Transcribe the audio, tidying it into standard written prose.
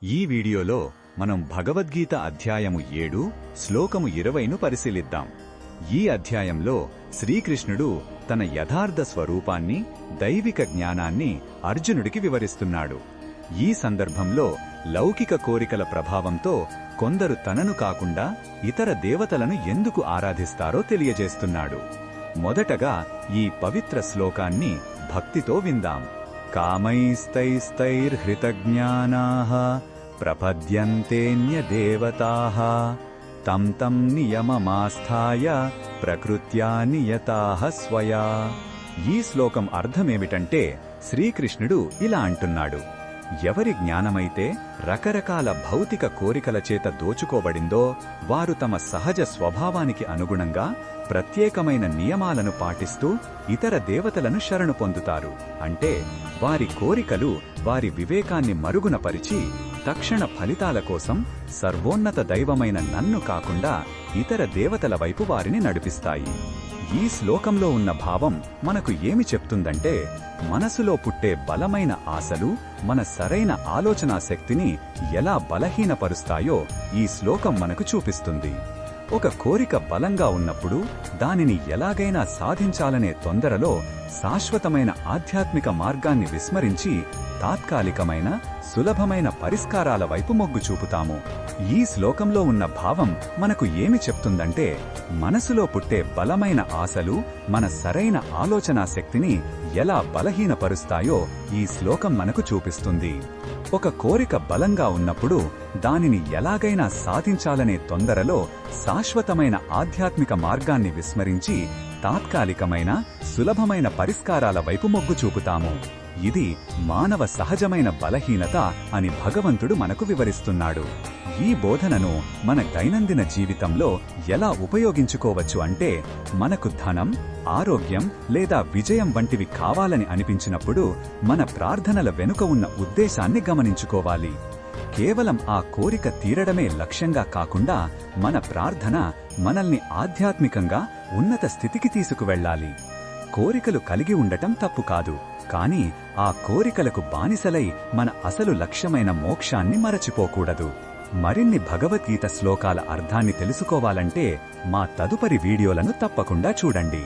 ఈ వీడియోలో మనం భగవద్గీత అధ్యాయము 7 శ్లోకము 20ను పరిశీలిద్దాం. ఈ అధ్యాయంలో శ్రీకృష్ణుడు తన యథార్థ స్వరూపాన్ని, దైవిక జ్ఞానాన్ని అర్జునుడికి వివరిస్తున్నాడు. ఈ సందర్భంలో లౌకిక కోరికల ప్రభావంతో కొందరు తనను కాకుండా ఇతర దేవతలను ఎందుకు ఆరాధిస్తారో తెలియజేస్తున్నాడు. మొదటగా ఈ పవిత్ర శ్లోకాన్ని భక్తితో విందాం. కామైస్తైస్తైర్హృతజ్ఞానాః ప్రపద్యంతేన్యదేవతాః తం తం నియమమాస్థాయ ప్రకృత్యా నియతాః స్వయా. ఈ శ్లోకం అర్థమేమిటంటే శ్రీకృష్ణుడు ఇలా అంటున్నాడు: ఎవరి జ్ఞానమైతే రకరకాల భౌతిక కోరికల చేత దోచుకోబడిందో వారు తమ సహజ స్వభావానికి అనుగుణంగా ప్రత్యేకమైన నియమాలను పాటిస్తూ ఇతర దేవతలను శరణు పొందుతారు. అంటే వారి కోరికలు వారి వివేకాన్ని మరుగునపరిచి తక్షణ ఫలితాల కోసం సర్వోన్నత దైవమైన నన్ను కాకుండా ఇతర దేవతల వైపు వారిని నడిపిస్తాయి. ఈ శ్లోకంలో ఉన్న భావం మనకు ఏమి చెప్తుందంటే, మనసులో పుట్టే బలమైన ఆశలు మన సరైన ఆలోచనా శక్తిని ఎలా బలహీనపరుస్తాయో ఈ శ్లోకం మనకు చూపిస్తుంది. ఒక కోరిక బలంగా ఉన్నప్పుడు దానిని ఎలాగైనా సాధించాలనే తొందరలో శాశ్వతమైన ఆధ్యాత్మిక మార్గాన్ని విస్మరించి తాత్కాలికమైన సులభమైన పరిష్కారాల వైపు మొగ్గు చూపుతాము. ఈ శ్లోకంలో ఉన్న భావం మనకు ఏమి చెప్తుందంటే, మనసులో పుట్టే బలమైన ఆశలు మన సరైన ఆలోచనా శక్తిని ఎలా బలహీనపరుస్తాయో ఈ శ్లోకం మనకు చూపిస్తుంది. ఒక కోరిక బలంగా ఉన్నప్పుడు దానిని ఎలాగైనా సాధించాలనే తొందరలో శాశ్వతమైన ఆధ్యాత్మిక మార్గాన్ని విస్మరించి తాత్కాలికమైన సులభమైన పరిష్కారాల వైపు మొగ్గు చూపుతాము. ఇది మానవ సహజమైన బలహీనత అని భగవంతుడు మనకు వివరిస్తున్నాడు. ఈ బోధనను మన దైనందిన జీవితంలో ఎలా ఉపయోగించుకోవచ్చు అంటే, మనకు ధనం, ఆరోగ్యం లేదా విజయం వంటివి కావాలని అనిపించినప్పుడు మన ప్రార్థనల వెనుక ఉన్న ఉద్దేశాన్ని గమనించుకోవాలి. కేవలం ఆ కోరిక తీరడమే లక్ష్యంగా కాకుండా మన ప్రార్థన మనల్ని ఆధ్యాత్మికంగా ఉన్నత స్థితికి తీసుకువెళ్లాలి. కోరికలు కలిగి ఉండటం తప్పు కాదు, కానీ ఆ కోరికలకు బానిసలై మన అసలు లక్ష్యమైన మోక్షాన్ని మరచిపోకూడదు. మరిన్ని భగవద్గీత శ్లోకాల అర్థాన్ని తెలుసుకోవాలంటే మా తదుపరి వీడియోలను తప్పకుండా చూడండి.